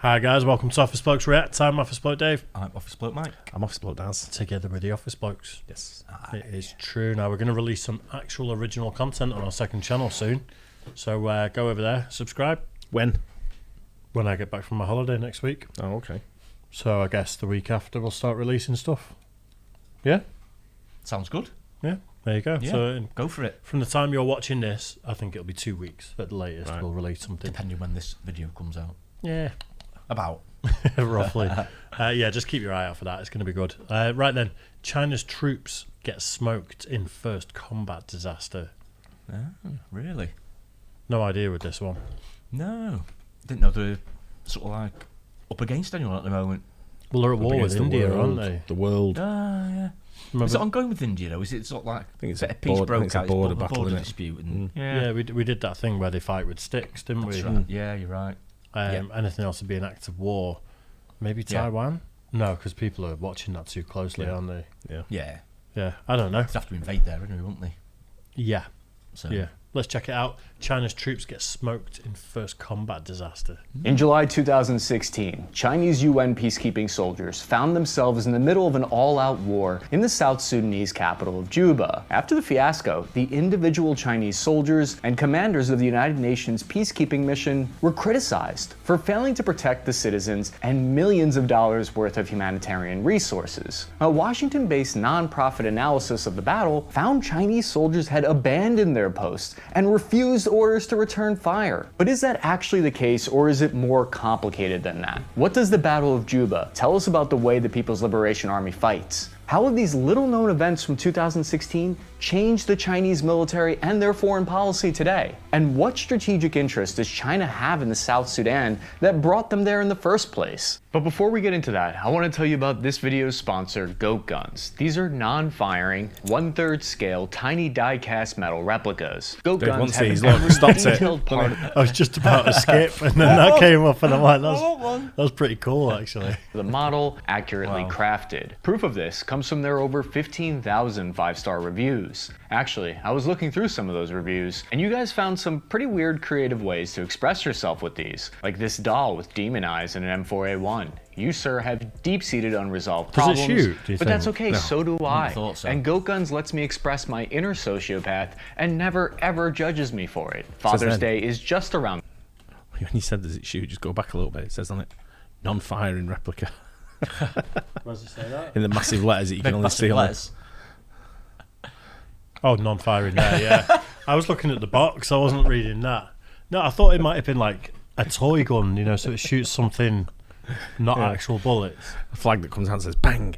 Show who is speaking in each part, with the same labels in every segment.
Speaker 1: Hi guys, welcome to Office Blokes React. I'm Office Bloke Dave.
Speaker 2: I'm Office Bloke Mike.
Speaker 3: I'm Office Bloke Daz.
Speaker 1: Together with the Office Blokes.
Speaker 3: Yes.
Speaker 1: It is true. Now we're going to release some actual original content on our second channel soon. So go over there, subscribe.
Speaker 3: When?
Speaker 1: When I get back from my holiday next week.
Speaker 3: Oh, okay.
Speaker 1: So I guess the week after we'll start releasing stuff. Yeah?
Speaker 2: Sounds good.
Speaker 1: Yeah, there you go.
Speaker 2: Yeah,
Speaker 1: So
Speaker 2: go for it.
Speaker 1: from the time you're watching this, I think it'll be 2 weeks at the latest.
Speaker 3: Right.
Speaker 1: We'll release something.
Speaker 2: Depending when this video comes out.
Speaker 1: Yeah.
Speaker 2: About.
Speaker 1: Roughly. Yeah, just keep your eye out for that. It's going to be good. Right then, China's troops get smoked in first combat disaster.
Speaker 2: Oh, really?
Speaker 1: No idea with this one.
Speaker 2: No. Didn't know they're sort of like up against anyone at the moment.
Speaker 1: Well, they're at war with
Speaker 3: Against the
Speaker 1: India,
Speaker 3: world,
Speaker 1: aren't they?
Speaker 3: The world.
Speaker 2: Ah, yeah.
Speaker 1: Remember-
Speaker 2: Is it ongoing with India though? Is it sort of like
Speaker 3: I think it's
Speaker 2: a
Speaker 3: a
Speaker 2: peace
Speaker 3: border- I think
Speaker 2: broke
Speaker 3: it's a
Speaker 2: out,
Speaker 3: border
Speaker 2: it's
Speaker 3: battle,
Speaker 2: border
Speaker 3: isn't it?
Speaker 2: dispute? And,
Speaker 1: Yeah, we did that thing where they fight with sticks, didn't
Speaker 2: that's
Speaker 1: we?
Speaker 2: right. Yeah, you're right.
Speaker 1: Anything else would be an act of war. Maybe
Speaker 2: Yeah.
Speaker 1: Taiwan? No, because people are watching that too closely,
Speaker 3: Yeah.
Speaker 1: aren't they?
Speaker 3: Yeah.
Speaker 2: Yeah.
Speaker 1: Yeah, I don't know.
Speaker 2: They'd have to invade there anyway, wouldn't they?
Speaker 1: Yeah,
Speaker 2: So
Speaker 1: yeah. Let's check it out. China's troops get smoked in first combat disaster.
Speaker 4: In July 2016, Chinese UN peacekeeping soldiers found themselves in the middle of an all-out war in the South Sudanese capital of Juba. After the fiasco, the individual Chinese soldiers and commanders of the United Nations peacekeeping mission were criticized for failing to protect the citizens and millions of dollars worth of humanitarian resources. A Washington-based nonprofit analysis of the battle found Chinese soldiers had abandoned their posts and refused orders to return fire. But is that actually the case, or is it more complicated than that? What does the Battle of Juba tell us about the way the People's Liberation Army fights? How have these little-known events from 2016 changed the Chinese military and their foreign policy today? And what strategic interest does China have in the South Sudan that brought them there in the first place? But before we get into that, I want to tell you about this video's sponsor, Goat Guns. These are non-firing, 1/3 scale, tiny die-cast metal replicas. Goat
Speaker 3: Dave
Speaker 4: Guns
Speaker 3: wants
Speaker 4: have
Speaker 3: these.
Speaker 4: every
Speaker 3: Look, stopped it.
Speaker 4: detailed part of
Speaker 1: I was just about to skip, and then that came up, and I'm like, that was pretty cool, actually.
Speaker 4: the model accurately crafted. Proof of this comes from their over 15,000 five-star reviews. Actually, I was looking through some of those reviews, and you guys found some pretty weird creative ways to express yourself with these, like this doll with demon eyes and an M4A1. You, sir, have deep-seated unresolved
Speaker 1: Does it
Speaker 4: problems,
Speaker 1: shoot, do you
Speaker 4: but that's
Speaker 1: think?
Speaker 4: okay,
Speaker 3: No.
Speaker 4: so do I.
Speaker 2: thought so.
Speaker 4: And Goat Guns lets me express my inner sociopath and never ever judges me for it. Father's
Speaker 3: then.
Speaker 4: Day is just around.
Speaker 3: When you said does it shoot, just go back a little bit. It says on it, non-firing replica.
Speaker 1: Where does it say that?
Speaker 3: In the massive letters that you can
Speaker 2: Big
Speaker 3: only
Speaker 2: massive
Speaker 3: see on it.
Speaker 2: letters.
Speaker 1: Oh, non-firing there, yeah. I was looking at the box, I wasn't reading that. No, I thought it might have been like a toy gun, you know, so it shoots something, not actual bullets.
Speaker 3: A flag that comes out and says bang.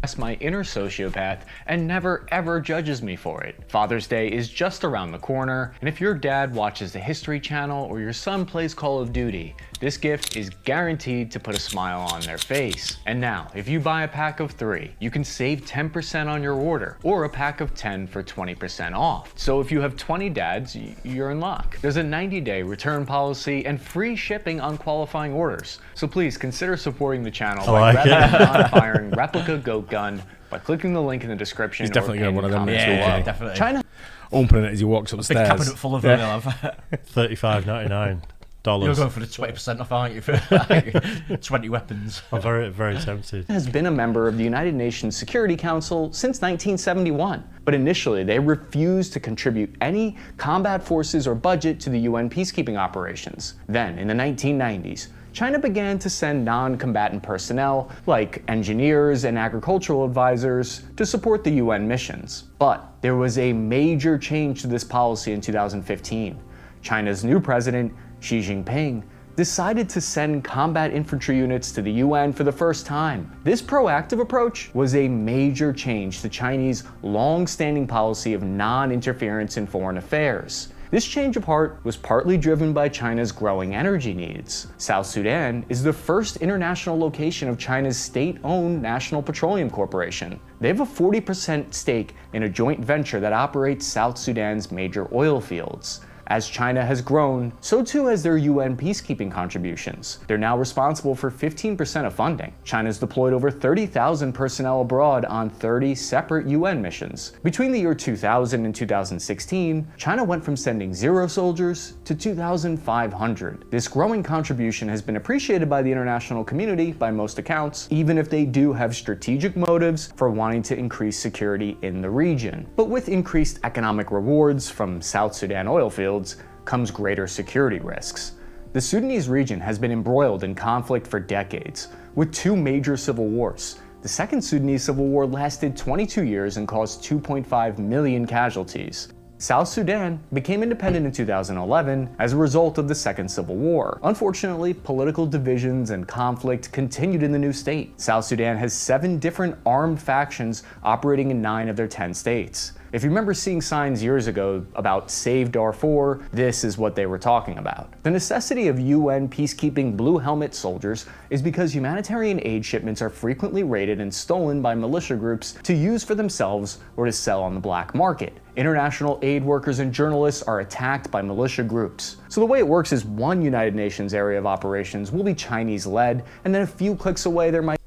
Speaker 4: That's my inner sociopath and never ever judges me for it. Father's Day is just around the corner, and if your dad watches the History Channel or your son plays Call of Duty, this gift is guaranteed to put a smile on their face. And now, if you buy a pack of 3, you can save 10% on your order, or a pack of 10 for 20% off. So if you have 20 dads, you're in luck. There's a 90-day return policy and free shipping on qualifying orders. So please consider supporting the channel by
Speaker 1: like
Speaker 4: grabbing a non-firing replica Goat Gun by clicking the link in the description.
Speaker 3: He's definitely
Speaker 4: or
Speaker 3: got one of them
Speaker 4: comments
Speaker 3: next week,
Speaker 4: below.
Speaker 3: isn't he?
Speaker 2: Definitely.
Speaker 4: China
Speaker 3: Opening it as he walks
Speaker 2: Big
Speaker 3: upstairs.
Speaker 2: cabinet full of them. You'll have.
Speaker 1: $35.99.
Speaker 2: You're going for the 20% off, aren't you? For like 20 weapons.
Speaker 1: I'm very, very tempted.
Speaker 4: has been a member of the United Nations Security Council since 1971, but initially they refused to contribute any combat forces or budget to the UN peacekeeping operations. Then, in the 1990s, China began to send non-combatant personnel, like engineers and agricultural advisors, to support the UN missions. But there was a major change to this policy in 2015. China's new president, Xi Jinping, decided to send combat infantry units to the UN for the first time. This proactive approach was a major change to Chinese long-standing policy of non-interference in foreign affairs. This change of heart was partly driven by China's growing energy needs. South Sudan is the first international location of China's state-owned National Petroleum Corporation. They have a 40% stake in a joint venture that operates South Sudan's major oil fields. As China has grown, so too has their UN peacekeeping contributions. They're now responsible for 15% of funding. China's deployed over 30,000 personnel abroad on 30 separate UN missions. Between the year 2000 and 2016, China went from sending 0 soldiers to 2,500. This growing contribution has been appreciated by the international community by most accounts, even if they do have strategic motives for wanting to increase security in the region. But with increased economic rewards from South Sudan oil fields comes greater security risks. The Sudanese region has been embroiled in conflict for decades, with 2 major civil wars. The Second Sudanese Civil War lasted 22 years and caused 2.5 million casualties. South Sudan became independent in 2011 as a result of the Second Civil War. Unfortunately, political divisions and conflict continued in the new state. South Sudan has 7 different armed factions operating in 9 of their 10 states. If you remember seeing signs years ago about Save Darfur, this is what they were talking about. The necessity of UN peacekeeping blue helmet soldiers is because humanitarian aid shipments are frequently raided and stolen by militia groups to use for themselves or to sell on the black market. International aid workers and journalists are attacked by militia groups. So the way it works is one United Nations area of operations will be Chinese-led, and then a few clicks away there might...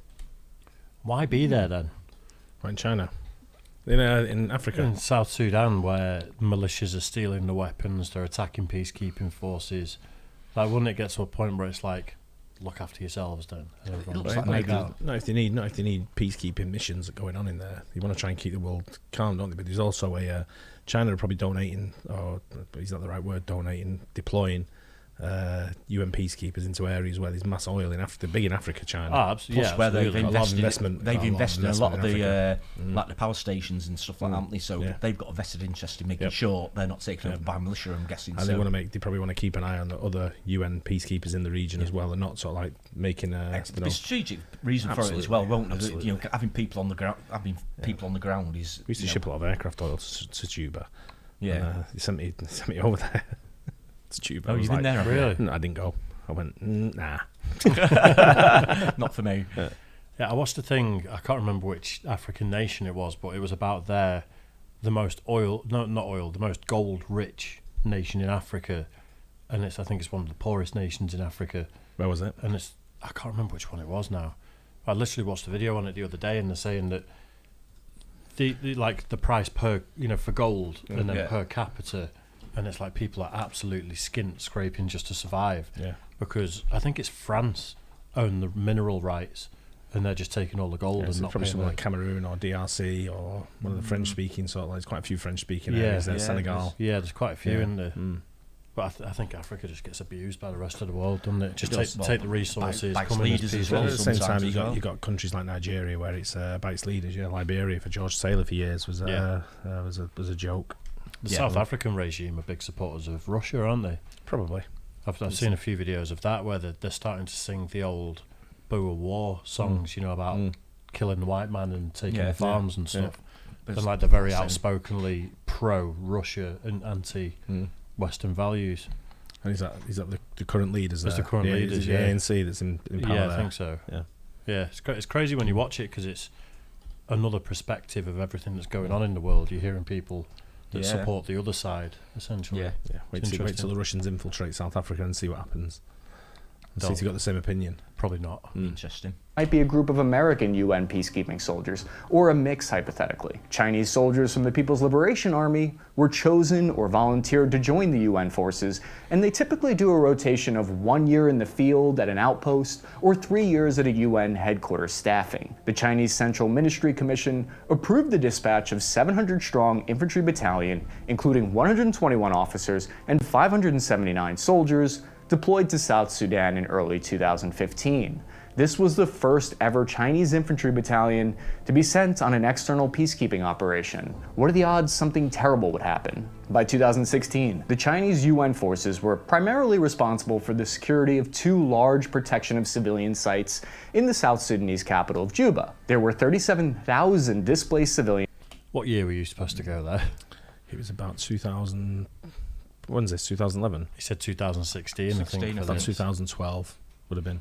Speaker 1: Why be there then?
Speaker 3: Why in China? In Africa?
Speaker 1: In South Sudan, where militias are stealing the weapons, they're attacking peacekeeping forces. Like, wouldn't it get to a point where it's like, look after yourselves then? And everyone just
Speaker 2: like
Speaker 1: out.
Speaker 3: Not if they need peacekeeping missions going on in there. You want to try and keep the world calm, don't they? But there's also China are probably donating, or but it's not the right word, deploying UN peacekeepers into areas where there's mass oil in Africa, big in Africa, China.
Speaker 1: Oh, absolutely.
Speaker 2: Plus where they've
Speaker 3: investment.
Speaker 2: They've invested in a lot of the
Speaker 3: in
Speaker 2: like the power stations and stuff like that, haven't they? So they've got a vested interest in making sure they're not taken over by militia, I'm guessing.
Speaker 3: And they probably want to keep an eye on the other UN peacekeepers in the region as well, and not sort of like making a
Speaker 2: strategic reason for it as well, won't it? You know, having people on the ground, is.
Speaker 3: We used to ship a lot of aircraft oil to JUBA.
Speaker 2: Yeah,
Speaker 3: and, they sent me over there. JUBA.
Speaker 2: Oh, you've been there,
Speaker 1: really?
Speaker 3: No, I didn't go. I went, nah.
Speaker 2: Not for me.
Speaker 1: Yeah, I watched a thing, I can't remember which African nation it was, but it was about the most the most gold-rich nation in Africa, and I think it's one of the poorest nations in Africa.
Speaker 3: Where was it?
Speaker 1: And I can't remember which one it was now. I literally watched a video on it the other day, and they're saying that the price per, for gold and then per capita, and it's like people are absolutely skint scraping just to survive.
Speaker 3: Yeah.
Speaker 1: Because I think it's France own the mineral rights, and they're just taking all the gold and not
Speaker 3: probably
Speaker 1: paying
Speaker 3: somewhere like Cameroon or DRC or one of the French-speaking sort of. There's quite a few French-speaking areas there. Senegal.
Speaker 1: There's quite a few in there. But I think Africa just gets abused by the rest of the world, doesn't it? Just take the resources, come in as people.
Speaker 3: At the same time, you got countries like Nigeria where it's by its leaders. Liberia for George Taylor for years was a joke.
Speaker 1: The South African regime are big supporters of Russia, aren't they?
Speaker 3: Probably.
Speaker 1: I've seen a few videos of that where they're starting to sing the old Boer War songs, about killing the white man and taking the farms and stuff.
Speaker 2: Yeah.
Speaker 1: And they're very outspokenly pro-Russia and anti-Western values.
Speaker 3: And is that the current leaders?
Speaker 1: It's the current leaders,
Speaker 3: the ANC that's in power there.
Speaker 1: I think so. Yeah, it's crazy when you watch it because it's another perspective of everything that's going on in the world. You're hearing people that support the other side, essentially.
Speaker 3: Yeah. Wait till the Russians infiltrate South Africa and see what happens. And see if you've got the same opinion.
Speaker 1: Probably not.
Speaker 2: Interesting.
Speaker 4: Might be a group of American UN peacekeeping soldiers, or a mix hypothetically. Chinese soldiers from the People's Liberation Army were chosen or volunteered to join the UN forces, and they typically do a rotation of 1 year in the field at an outpost, or 3 years at a UN headquarters staffing. The Chinese Central Ministry Commission approved the dispatch of 700-strong infantry battalion, including 121 officers and 579 soldiers, deployed to South Sudan in early 2015. This was the first ever Chinese infantry battalion to be sent on an external peacekeeping operation. What are the odds something terrible would happen? By 2016, the Chinese UN forces were primarily responsible for the security of 2 large protection of civilian sites in the South Sudanese capital of Juba. There were 37,000 displaced civilians.
Speaker 1: What year were you supposed to go there?
Speaker 3: It was about 2000. When's this? 2011.
Speaker 1: He said 2016. I think.
Speaker 3: I thought 2012 would have been.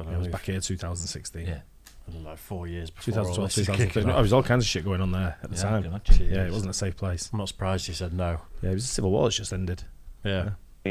Speaker 3: It was back here 2016.
Speaker 2: Yeah.
Speaker 1: I don't know, 4 years before.
Speaker 3: 2012,
Speaker 1: all this is
Speaker 3: 2013.
Speaker 1: kicking
Speaker 3: Oh, there
Speaker 1: off.
Speaker 3: was all kinds of shit going on there at the
Speaker 2: I
Speaker 3: time.
Speaker 2: can imagine.
Speaker 3: Yeah, it wasn't a safe place.
Speaker 1: I'm not surprised you said no.
Speaker 3: Yeah, it was a civil war that's just ended.
Speaker 1: Yeah.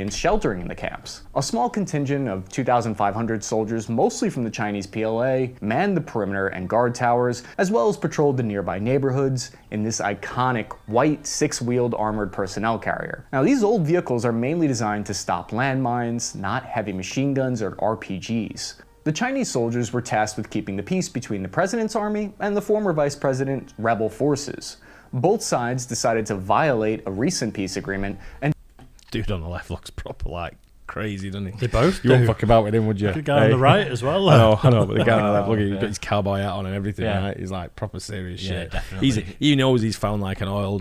Speaker 4: Sheltering in the camps. A small contingent of 2,500 soldiers, mostly from the Chinese PLA, manned the perimeter and guard towers, as well as patrolled the nearby neighborhoods in this iconic white six-wheeled armored personnel carrier. Now, these old vehicles are mainly designed to stop landmines, not heavy machine guns or RPGs. The Chinese soldiers were tasked with keeping the peace between the president's army and the former vice president's rebel forces. Both sides decided to violate a recent peace agreement and
Speaker 3: Dude on the left looks proper like crazy, doesn't he?
Speaker 1: They both
Speaker 3: You
Speaker 1: do.
Speaker 3: won't fuck about with him, would you?
Speaker 1: The guy on the right as well.
Speaker 3: I know, but the guy on the left, look, he's got his cowboy hat on and everything,
Speaker 2: Yeah.
Speaker 3: right? He's like proper serious
Speaker 2: Yeah,
Speaker 3: shit.
Speaker 2: definitely.
Speaker 3: He knows he's found like an oil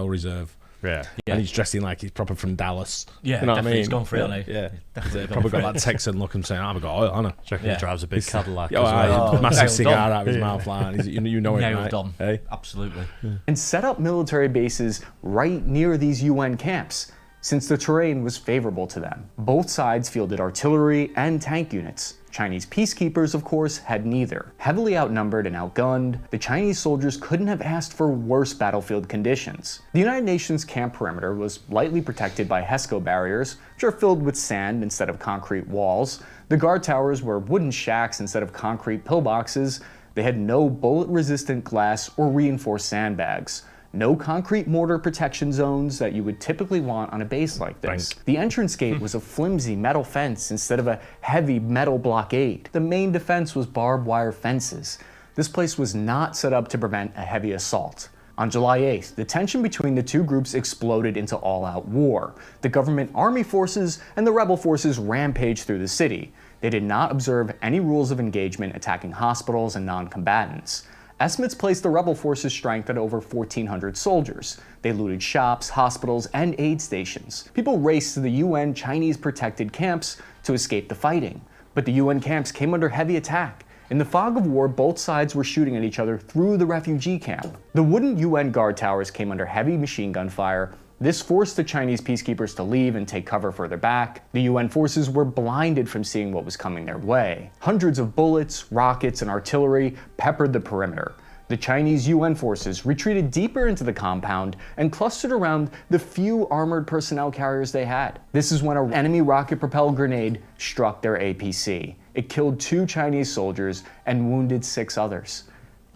Speaker 3: reserve.
Speaker 1: Yeah.
Speaker 3: And he's dressing like he's proper from Dallas.
Speaker 2: Yeah,
Speaker 3: you know what I
Speaker 2: definitely,
Speaker 3: mean?
Speaker 2: he's gone for it, hasn't he?
Speaker 3: Yeah,
Speaker 2: Definitely
Speaker 3: he's
Speaker 2: gone
Speaker 3: probably
Speaker 2: for
Speaker 3: got
Speaker 2: it.
Speaker 3: that Texan look and saying, "I've got oil, Anna."
Speaker 1: Do you reckon he drives a big Cadillac
Speaker 3: Oh,
Speaker 1: as well?
Speaker 2: Oh,
Speaker 3: massive
Speaker 2: nailed
Speaker 3: cigar
Speaker 2: on.
Speaker 3: out of his
Speaker 1: Yeah.
Speaker 3: mouth, like you know it,
Speaker 2: Nailed
Speaker 3: right?
Speaker 2: on.
Speaker 3: Hey?
Speaker 2: Absolutely.
Speaker 4: and set up military bases right near these UN camps, since the terrain was favorable to them. Both sides fielded artillery and tank units. Chinese peacekeepers, of course, had neither. Heavily outnumbered and outgunned, the Chinese soldiers couldn't have asked for worse battlefield conditions. The United Nations camp perimeter was lightly protected by HESCO barriers, which are filled with sand instead of concrete walls. The guard towers were wooden shacks instead of concrete pillboxes. They had no bullet-resistant glass or reinforced sandbags. No concrete mortar protection zones that you would typically want on a base like this. The entrance gate was a flimsy metal fence instead of a heavy metal blockade. The main defense was barbed wire fences. This place was not set up to prevent a heavy assault. On July 8th, the tension between the two groups exploded into all-out war. The government army forces and the rebel forces rampaged through the city. They did not observe any rules of engagement, attacking hospitals and non-combatants. Estimates placed the rebel forces' strength at over 1,400 soldiers. They looted shops, hospitals, and aid stations. People raced to the UN Chinese protected camps to escape the fighting. But the UN camps came under heavy attack. In the fog of war, both sides were shooting at each other through the refugee camp. The wooden UN guard towers came under heavy machine gun fire. This forced the Chinese peacekeepers to leave and take cover further back. The UN forces were blinded from seeing what was coming their way. Hundreds of bullets, rockets, and artillery peppered the perimeter. The Chinese UN forces retreated deeper into the compound and clustered around the few armored personnel carriers they had. This is when an enemy rocket-propelled grenade struck their APC. It killed 2 Chinese soldiers and wounded 6 others.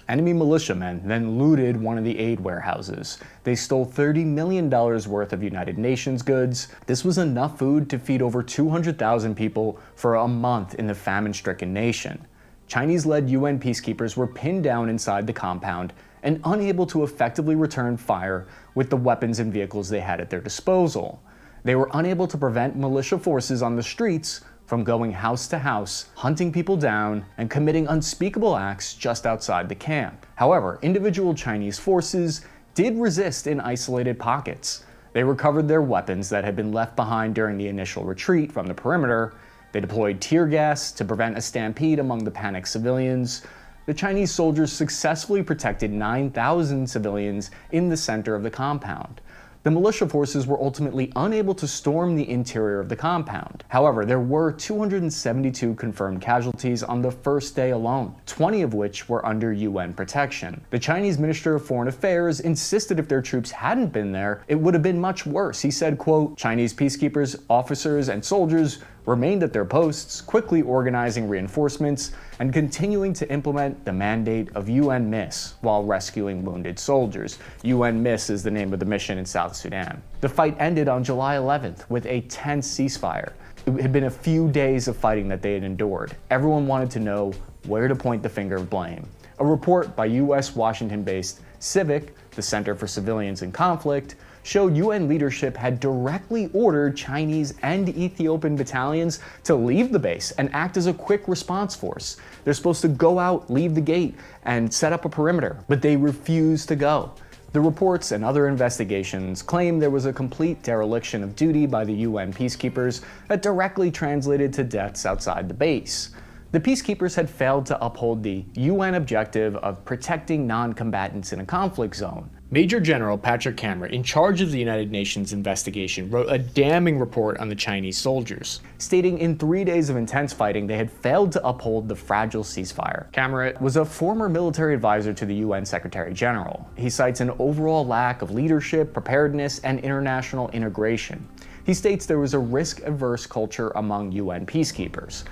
Speaker 4: Enemy militiamen then looted one of the aid warehouses. They stole $30 million worth of United Nations goods. This was enough food to feed over 200,000 people for a month in the famine-stricken nation. Chinese-led UN peacekeepers were pinned down inside the compound and unable to effectively return fire with the weapons and vehicles they had at their disposal. They were unable to prevent militia forces on the streets from going house to house, hunting people down, and committing unspeakable acts just outside the camp. However, individual Chinese forces did resist in isolated pockets. They recovered their weapons that had been left behind during the initial retreat from the perimeter. They deployed tear gas to prevent a stampede among the panicked civilians. The Chinese soldiers successfully protected 9,000 civilians in the center of the compound. The militia forces were ultimately unable to storm the interior of the compound. However, there were 272 confirmed casualties on the first day alone, 20 of which were under UN protection. The Chinese Minister of Foreign Affairs insisted if their troops hadn't been there, it would have been much worse. He said, quote, "Chinese peacekeepers, officers, and soldiers remained at their posts, quickly organizing reinforcements and continuing to implement the mandate of UN MISS while rescuing wounded soldiers." UN MISS is the name of the mission in South Sudan. The fight ended on July 11th with a tense ceasefire. It had been a few days of fighting that they had endured. Everyone wanted to know where to point the finger of blame. A report by US Washington-based Civic, the Center for Civilians in Conflict, showed UN leadership had directly ordered Chinese and Ethiopian battalions to leave the base and act as a quick response force. They're supposed to go out, leave the gate, and set up a perimeter, but they refused to go. The reports and other investigations claim there was a complete dereliction of duty by the UN peacekeepers that directly translated to deaths outside the base. The peacekeepers had failed to uphold the UN objective of protecting non-combatants in a conflict zone. Major General Patrick Cameron, in charge of the United Nations investigation, wrote a damning report on the Chinese soldiers, stating in 3 days of intense fighting they had failed to uphold the fragile ceasefire. Cameron was a former military advisor to the UN Secretary General. He cites an overall lack of leadership, preparedness, and international integration. He states there was a risk-averse culture among UN peacekeepers.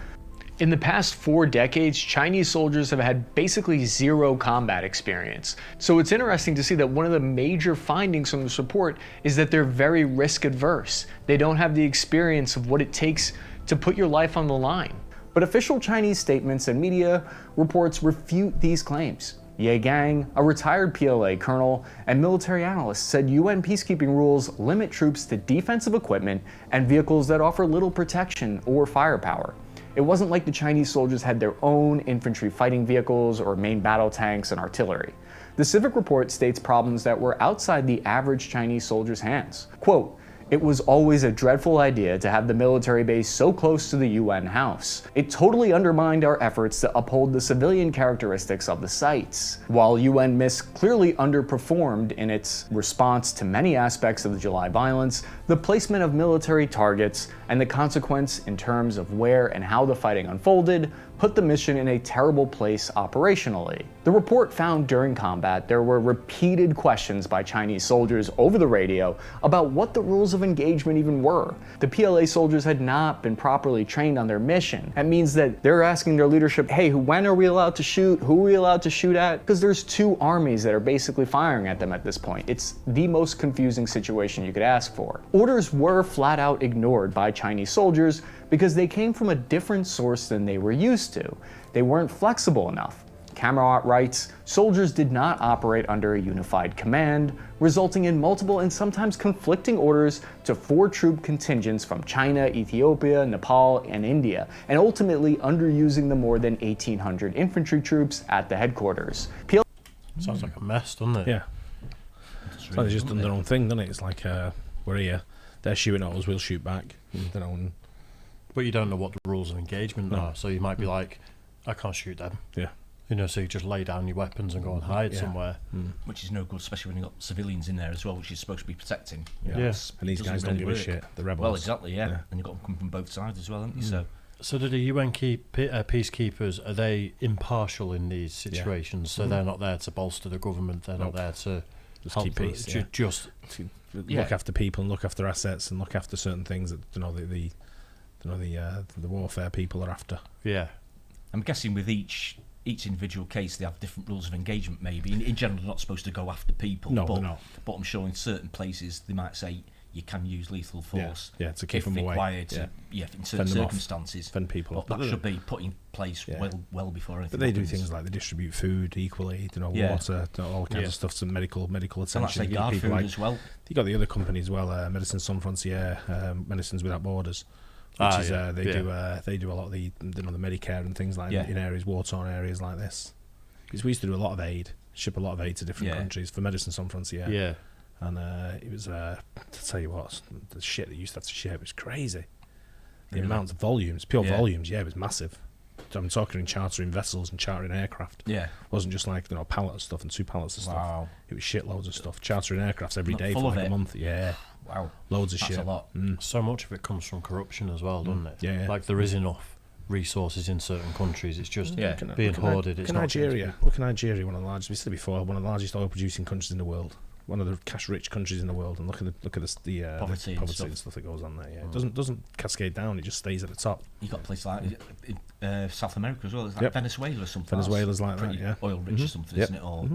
Speaker 4: In the past 4 decades, Chinese soldiers have had basically zero combat experience. So it's interesting to see that one of the major findings from this report is that they're very risk adverse. They don't have the experience of what it takes to put your life on the line. But official Chinese statements and media reports refute these claims. Ye Gang, a retired PLA colonel, and military analysts said UN peacekeeping rules limit troops to defensive equipment and vehicles that offer little protection or firepower. It wasn't like the Chinese soldiers had their own infantry fighting vehicles or main battle tanks and artillery. The Civic report states problems that were outside the average Chinese soldier's hands. Quote, "It was always a dreadful idea to have the military base so close to the UN house. It totally undermined our efforts to uphold the civilian characteristics of the sites. While UN MISC clearly underperformed in its response to many aspects of the July violence, the placement of military targets and the consequence in terms of where and how the fighting unfolded put the mission in a terrible place operationally." The report found during combat there were repeated questions by Chinese soldiers over the radio about what the rules of engagement even were. The PLA soldiers had not been properly trained on their mission. That means that they're asking their leadership, hey, when are we allowed to shoot? Who are we allowed to shoot at? Because there's 2 armies that are basically firing at them at this point. It's the most confusing situation you could ask for. Orders were flat out ignored by Chinese soldiers because they came from a different source than they were used to. They weren't flexible enough. Cameron writes, soldiers did not operate under a unified command, resulting in multiple and sometimes conflicting orders to 4 troop contingents from China, Ethiopia, Nepal, and India, and ultimately underusing the more than 1,800 infantry troops at the headquarters.
Speaker 1: Sounds like a mess, doesn't it?
Speaker 3: Yeah. It's like they've just done their own thing, doesn't it? It's like, we're here, they're shooting at us, we'll shoot back.
Speaker 1: But you don't know what the rules of engagement are, so you might be like, I can't shoot them.
Speaker 3: Yeah.
Speaker 1: You know, so you just lay down your weapons and go and hide somewhere.
Speaker 2: Which is no good, especially when you've got civilians in there as well, which you're supposed to be protecting.
Speaker 1: Yeah.
Speaker 3: And these guys don't give a shit. The rebels.
Speaker 2: Well, exactly, yeah. And you've got them coming from both sides as well, haven't you?
Speaker 1: So do the UN peacekeepers, are they impartial in these situations? So they're not there to bolster the government, they're not there to
Speaker 3: just
Speaker 1: help
Speaker 3: keep peace.
Speaker 1: Just
Speaker 3: look after people and look after assets and look after certain things that the warfare people are after.
Speaker 1: Yeah.
Speaker 2: I'm guessing with each individual case they have different rules of engagement maybe. In general they're not supposed to go after people.
Speaker 3: No, they're not.
Speaker 2: But I'm sure in certain places they might say you can use lethal force.
Speaker 3: Yeah, to keep them away.
Speaker 2: Required in certain circumstances.
Speaker 3: Fend people off.
Speaker 2: But that should be put in place well before anything.
Speaker 3: But they
Speaker 2: happens.
Speaker 3: do things like they distribute food equally, water, all kinds of stuff, some medical attention.
Speaker 2: And that's like guard food as well.
Speaker 3: You got the other company as well, Médecins Sans Frontières, Medicines Without Borders, which is they do a lot of the Medicare and things like in areas, war-torn areas like this. Because we used to do a lot of aid, ship a lot of aid to different countries for Médecins Sans Frontières.
Speaker 1: Yeah.
Speaker 3: And it was, to tell you what, the shit they used to have to ship was crazy. The amount of volumes, volumes, it was massive. I'm talking in chartering vessels and chartering aircraft.
Speaker 2: Yeah.
Speaker 3: It wasn't just like a pallet of stuff and 2 pallets of stuff.
Speaker 2: Wow.
Speaker 3: It was shitloads of stuff. Chartering aircrafts every day for like a month. Yeah.
Speaker 2: Wow.
Speaker 3: Loads of
Speaker 2: That's
Speaker 3: shit.
Speaker 2: a lot.
Speaker 1: So much of it comes from corruption as well, doesn't it?
Speaker 3: Yeah.
Speaker 1: Like there is enough resources in certain countries. It's just being hoarded.
Speaker 3: Look at Nigeria. Look at Nigeria, one of the largest. We said before, one of the largest oil-producing countries in the world. One of the cash-rich countries in the world, and look at the poverty and stuff that goes on there. Yeah, it doesn't cascade down; it just stays at the top.
Speaker 2: You got places like in South America as well. It's like Venezuela or something.
Speaker 3: Venezuela's like that, yeah.
Speaker 2: Oil rich or something, isn't it? All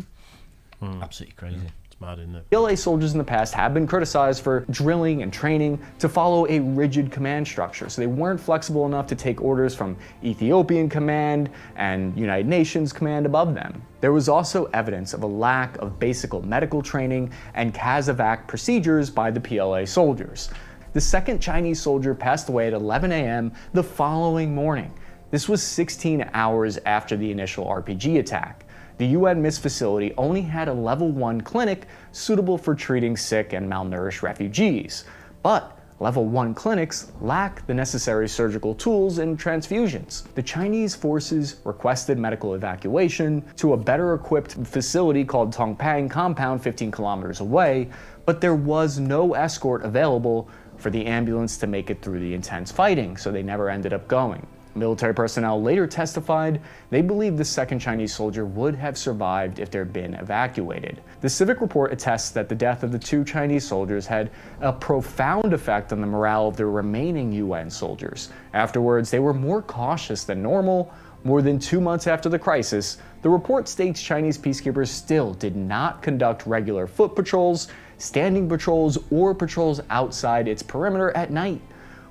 Speaker 2: absolutely crazy.
Speaker 1: It's mad, isn't it?
Speaker 4: PLA soldiers in the past have been criticized for drilling and training to follow a rigid command structure. So they weren't flexible enough to take orders from Ethiopian command and United Nations command above them. There was also evidence of a lack of basic medical training and CASEVAC procedures by the PLA soldiers. The second Chinese soldier passed away at 11 a.m. the following morning. This was 16 hours after the initial RPG attack. The UN MISC facility only had a level 1 clinic suitable for treating sick and malnourished refugees. But Level 1 clinics lack the necessary surgical tools and transfusions. The Chinese forces requested medical evacuation to a better equipped facility called Tongpang Compound 15 kilometers away, but there was no escort available for the ambulance to make it through the intense fighting, so they never ended up going. Military personnel later testified they believed the second Chinese soldier would have survived if they'd been evacuated. The Civic report attests that the death of the 2 Chinese soldiers had a profound effect on the morale of the remaining UN soldiers. Afterwards, they were more cautious than normal. More than 2 months after the crisis, the report states Chinese peacekeepers still did not conduct regular foot patrols, standing patrols, or patrols outside its perimeter at night.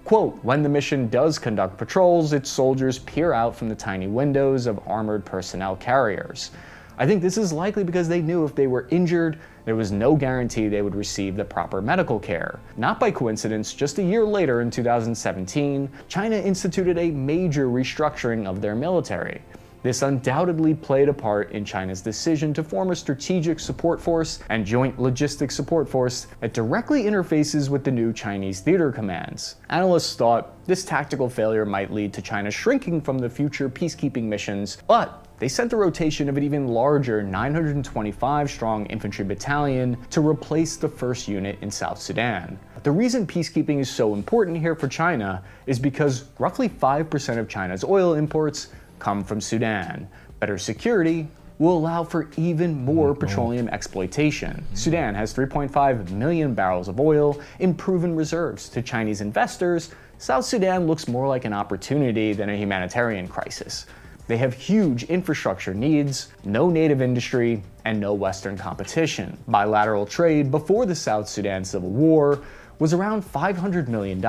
Speaker 4: Quote, when the mission does conduct patrols, its soldiers peer out from the tiny windows of armored personnel carriers. I think this is likely because they knew if they were injured, there was no guarantee they would receive the proper medical care. Not by coincidence, just a year later in 2017, China instituted a major restructuring of their military. This undoubtedly played a part in China's decision to form a strategic support force and joint logistics support force that directly interfaces with the new Chinese theater commands. Analysts thought this tactical failure might lead to China shrinking from the future peacekeeping missions, but they sent a rotation of an even larger 925-strong infantry battalion to replace the first unit in South Sudan. The reason peacekeeping is so important here for China is because roughly 5% of China's oil imports come from Sudan. Better security will allow for even more petroleum exploitation. Sudan has 3.5 million barrels of oil in proven reserves. To Chinese investors, South Sudan looks more like an opportunity than a humanitarian crisis. They have huge infrastructure needs, no native industry, and no Western competition. Bilateral trade before the South Sudan Civil War was around $500 million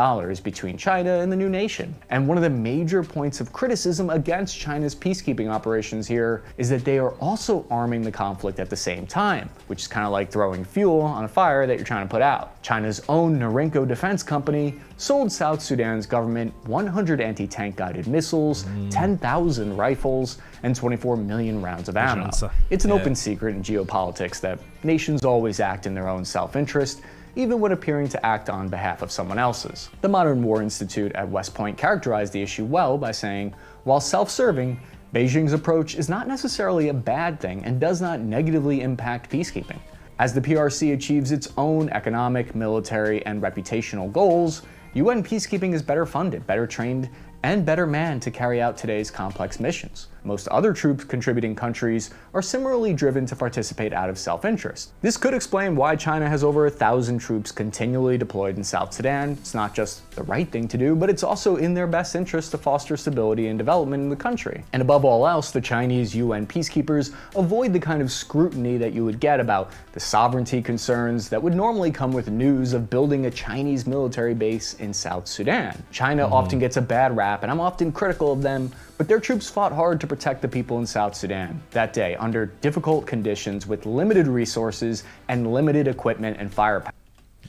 Speaker 4: between China and the new nation. And one of the major points of criticism against China's peacekeeping operations here is that they are also arming the conflict at the same time, which is kind of like throwing fuel on a fire that you're trying to put out. China's own Norinco Defense Company sold South Sudan's government 100 anti-tank guided missiles, 10,000 rifles, and 24 million rounds of ammo. It's an open secret in geopolitics that nations always act in their own self-interest, even when appearing to act on behalf of someone else's. The Modern War Institute at West Point characterized the issue well by saying, while self-serving, Beijing's approach is not necessarily a bad thing and does not negatively impact peacekeeping. As the PRC achieves its own economic, military, and reputational goals, UN peacekeeping is better funded, better trained, and better manned to carry out today's complex missions. Most other troops contributing countries are similarly driven to participate out of self-interest. This could explain why China has over 1,000 troops continually deployed in South Sudan. It's not just the right thing to do, but it's also in their best interest to foster stability and development in the country. And above all else, the Chinese UN peacekeepers avoid the kind of scrutiny that you would get about the sovereignty concerns that would normally come with news of building a Chinese military base in South Sudan. China often gets a bad rap, and I'm often critical of them, but their troops fought hard to protect the people in South Sudan that day under difficult conditions with limited resources and limited equipment and firepower.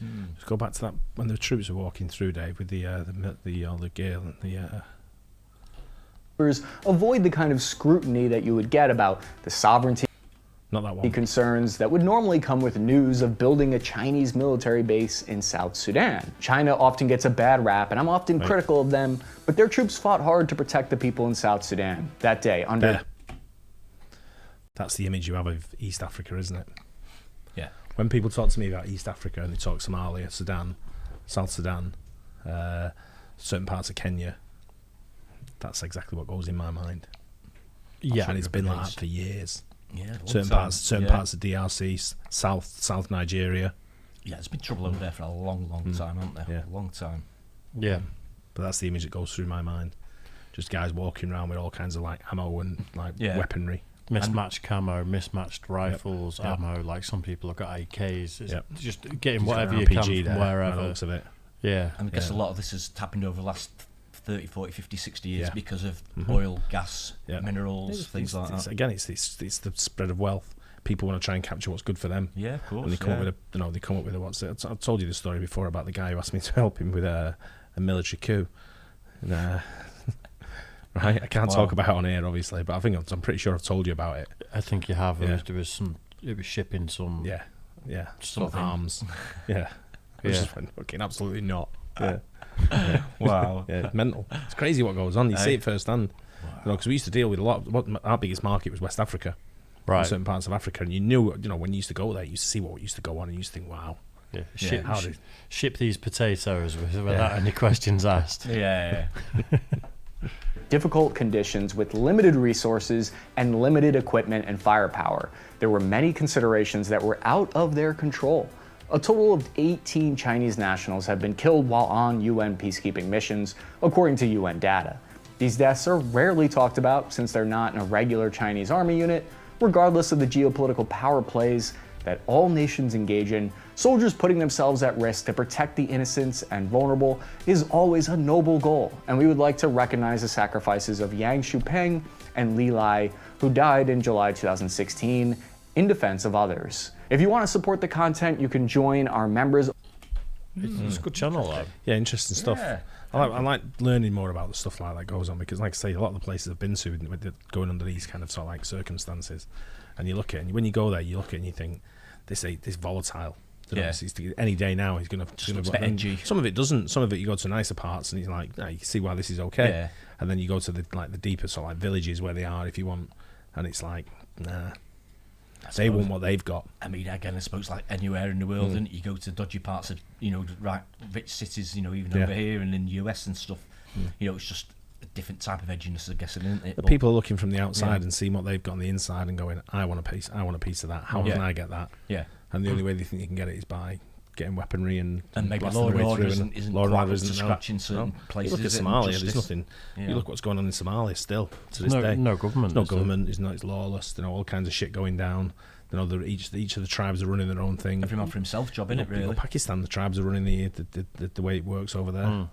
Speaker 3: Let's go back to that when the troops were walking through, Dave, with the gear and the.
Speaker 4: Avoid the kind of scrutiny that you would get about the sovereignty.
Speaker 3: Not that one.
Speaker 4: Concerns that would normally come with news of building a Chinese military base in South Sudan. China often gets a bad rap, and I'm often critical of them, but their troops fought hard to protect the people in South Sudan that day under.
Speaker 3: There. That's the image you have of East Africa, isn't it?
Speaker 2: Yeah.
Speaker 3: When people talk to me about East Africa and they talk Somalia, Sudan, South Sudan, certain parts of Kenya, that's exactly what goes in my mind.
Speaker 1: Yeah,
Speaker 3: And it's been like that for years.
Speaker 2: Yeah,
Speaker 3: Certain parts of DRC, South Nigeria.
Speaker 2: Yeah, there's been trouble over there for a long time, hasn't there?
Speaker 3: Yeah.
Speaker 2: A long time.
Speaker 1: Yeah.
Speaker 3: But that's the image that goes through my mind. Just guys walking around with all kinds of like ammo and like weaponry.
Speaker 1: Mismatched camo, mismatched rifles, ammo. Like some people have got AKs. It's just getting whatever you can from wherever.
Speaker 3: Looks of it.
Speaker 1: Yeah.
Speaker 2: And I guess a lot of this has happened over the last 30, 40, 50, 60 years because of oil, gas, minerals, things like that.
Speaker 3: Again, it's the spread of wealth. People want to try and capture what's good for them.
Speaker 2: Yeah, of course.
Speaker 3: And they come up with what's it? I've told you the story before about the guy who asked me to help him with a military coup. And, right, I can't talk about it on air, obviously, but I'm pretty sure I've told you about it.
Speaker 1: I think you have.
Speaker 3: Yeah.
Speaker 1: It was shipping some.
Speaker 3: Yeah, some
Speaker 1: something.
Speaker 3: arms. Yeah, I just went, fucking absolutely not.
Speaker 2: Wow.
Speaker 3: Yeah, it's mental. It's crazy what goes on. You see it firsthand. Because we used to deal with a lot. Our biggest market was West Africa,
Speaker 1: Right.
Speaker 3: certain parts of Africa, and you knew, when you used to go there, you used to see what used to go on, and you used to think, wow.
Speaker 1: Yeah.
Speaker 3: How did-
Speaker 1: Ship these potatoes without any questions asked.
Speaker 2: Yeah.
Speaker 4: Difficult conditions with limited resources and limited equipment and firepower. There were many considerations that were out of their control. A total of 18 Chinese nationals have been killed while on UN peacekeeping missions, according to UN data. These deaths are rarely talked about since they're not in a regular Chinese army unit, regardless of the geopolitical power plays that all nations engage in. Soldiers putting themselves at risk to protect the innocent and vulnerable is always a noble goal, and we would like to recognize the sacrifices of Yang Shupeng and Li Lai, who died in July 2016 in defense of others. If you want to support the content, you can join our members.
Speaker 1: It's a good channel, though.
Speaker 3: Yeah, interesting stuff.
Speaker 2: Yeah.
Speaker 3: I like learning more about the stuff like that goes on, because, like I say, a lot of the places I've been to with going under these kind of sort of like circumstances, and you look at it, and when you go there, you look at it and you think, this volatile.
Speaker 2: Yeah.
Speaker 3: Any day now he's going
Speaker 2: Just looks a
Speaker 3: to.
Speaker 2: bit edgy.
Speaker 3: Some of it doesn't. Some of it you go to nicer parts and he's like, no, you can see why this is okay.
Speaker 2: Yeah.
Speaker 3: And then you go to the deeper sort of like villages where they are if you want, and it's like, nah, they want what they've got.
Speaker 2: I mean, again, I suppose like anywhere in the world, and you go to dodgy parts of, rich cities, even over here and in the US and stuff, it's just a different type of edginess, I guess, isn't it?
Speaker 3: But people are looking from the outside and seeing what they've got on the inside and going, I want a piece of that. How can I get that?
Speaker 2: Yeah.
Speaker 3: And the only way they think you can get it is by getting weaponry and
Speaker 2: maybe
Speaker 3: blasting
Speaker 2: law
Speaker 3: their
Speaker 2: and
Speaker 3: way
Speaker 2: order
Speaker 3: through,
Speaker 2: isn't
Speaker 3: law and
Speaker 2: quite
Speaker 3: order
Speaker 2: up to
Speaker 3: isn't
Speaker 2: scratch in certain places.
Speaker 3: You look at
Speaker 2: is it?
Speaker 3: Somalia,
Speaker 2: Justice,
Speaker 3: there's nothing. You look what's going on in Somalia still to this day.
Speaker 1: No government.
Speaker 3: There's no government. It's lawless. All kinds of shit going down. Each of the tribes are running their own thing.
Speaker 2: Every man for himself job, innit, really?
Speaker 3: Pakistan, the tribes are running the way it works over there.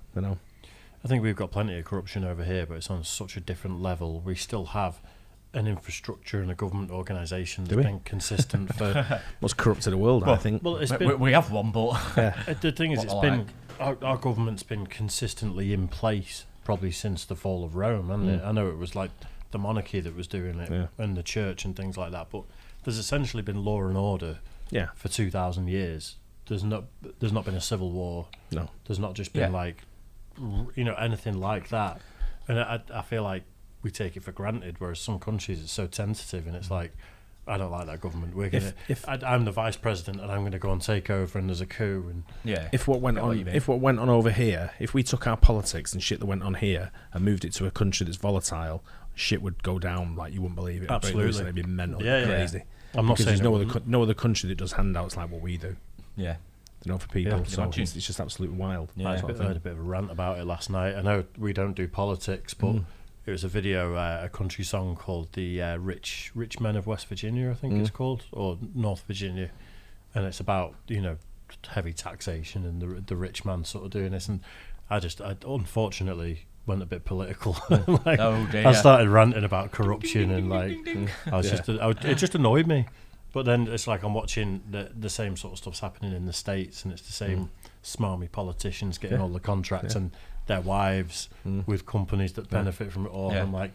Speaker 1: I think we've got plenty of corruption over here, but it's on such a different level. We still have an infrastructure and a government organisation that's been consistent for
Speaker 3: most corrupt in the world, I think.
Speaker 1: Well,
Speaker 2: we have one, but
Speaker 1: the thing is, our government's been consistently in place probably since the fall of Rome, hasn't it? I know it was like the monarchy that was doing it and the church and things like that, but there's essentially been law and order for 2,000 years. There's not been a civil war.
Speaker 3: No,
Speaker 1: there's not just been anything like that, and I feel like we take it for granted, whereas some countries it's so tentative, and it's like, I don't like that government. I'm the vice president and I'm going to go and take over, and there's a coup. And
Speaker 3: if what went on over here, if we took our politics and shit that went on here and moved it to a country that's volatile, shit would go down like you wouldn't believe it.
Speaker 1: Absolutely,
Speaker 3: it'd be mental,
Speaker 1: Yeah.
Speaker 3: crazy.
Speaker 1: I'm not saying
Speaker 3: there's no other country that does handouts like what we do.
Speaker 2: Yeah.
Speaker 3: For people, so
Speaker 2: imagine.
Speaker 3: it's just absolutely wild.
Speaker 1: I had a bit of a rant about it last night. I know we don't do politics, but it was a video, a country song called the Rich Men of West Virginia, I think it's called, or North Virginia, and it's about heavy taxation and the rich man sort of doing this, and I unfortunately went a bit political. I started ranting about corruption and it just annoyed me. But then it's like I'm watching the same sort of stuff's happening in the States, and it's the same smarmy politicians getting all the contracts and their wives with companies that benefit from it all. I'm like,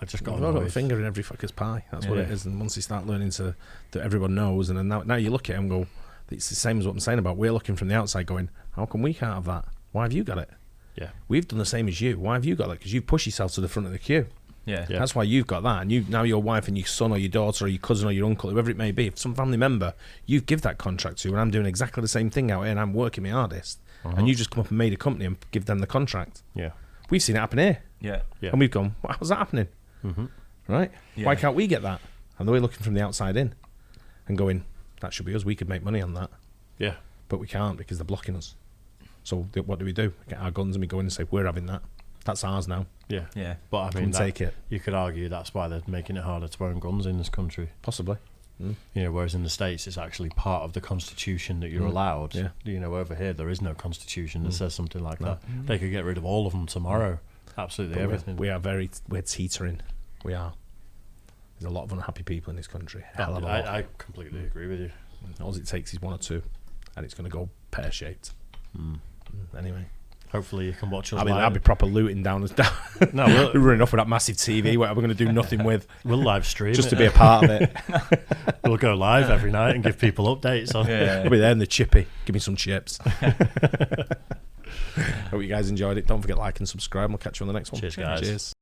Speaker 1: I just got
Speaker 3: a finger in every fucker's pie. That's what it is. And once you start learning that everyone knows, and then now you look at it and go, it's the same as what I'm saying about we're looking from the outside going, how come we can't have that? Why have you got it?
Speaker 1: Yeah,
Speaker 3: we've done the same as you. Why have you got that? Because you push yourself to the front of the queue.
Speaker 2: Yeah.
Speaker 3: That's why you've got that, and now your wife and your son or your daughter or your cousin or your uncle, whoever it may be, if some family member you give that contract to, and I'm doing exactly the same thing out here, and I'm working my hardest, and you just come up and made a company and give them the contract.
Speaker 1: Yeah,
Speaker 3: we've seen it happen here.
Speaker 2: Yeah.
Speaker 3: And we've gone, how's that happening? Right?
Speaker 2: Yeah.
Speaker 3: Why can't we get that? And we're looking from the outside in and going, that should be us. We could make money on that.
Speaker 1: Yeah,
Speaker 3: but we can't because they're blocking us. So what do? We get our guns and we go in and say, we're having that. That's ours now.
Speaker 2: Yeah.
Speaker 1: But I mean,
Speaker 3: take it.
Speaker 1: You could argue that's why they're making it harder to own guns in this country.
Speaker 3: Possibly.
Speaker 1: Whereas in the States, it's actually part of the Constitution that you're allowed. Yeah. Over here, there is no Constitution that says something like that. They could get rid of all of them tomorrow. Absolutely
Speaker 3: but
Speaker 1: everything.
Speaker 3: We're teetering. We are. There's a lot of unhappy people in this country.
Speaker 1: I completely agree with you.
Speaker 3: All it takes is one or two, and it's going to go pear-shaped. Anyway.
Speaker 1: Hopefully you can watch us.
Speaker 3: I'll be proper looting down. No, we're running off with that massive TV. What we're going to do nothing with.
Speaker 1: We'll live stream
Speaker 3: just to be a part of it.
Speaker 1: We'll go live every night and give people updates on.
Speaker 3: We'll be there in the chippy. Give me some chips. Hope you guys enjoyed it. Don't forget to like and subscribe. We'll catch you on the next one.
Speaker 1: Cheers, guys.
Speaker 3: Cheers.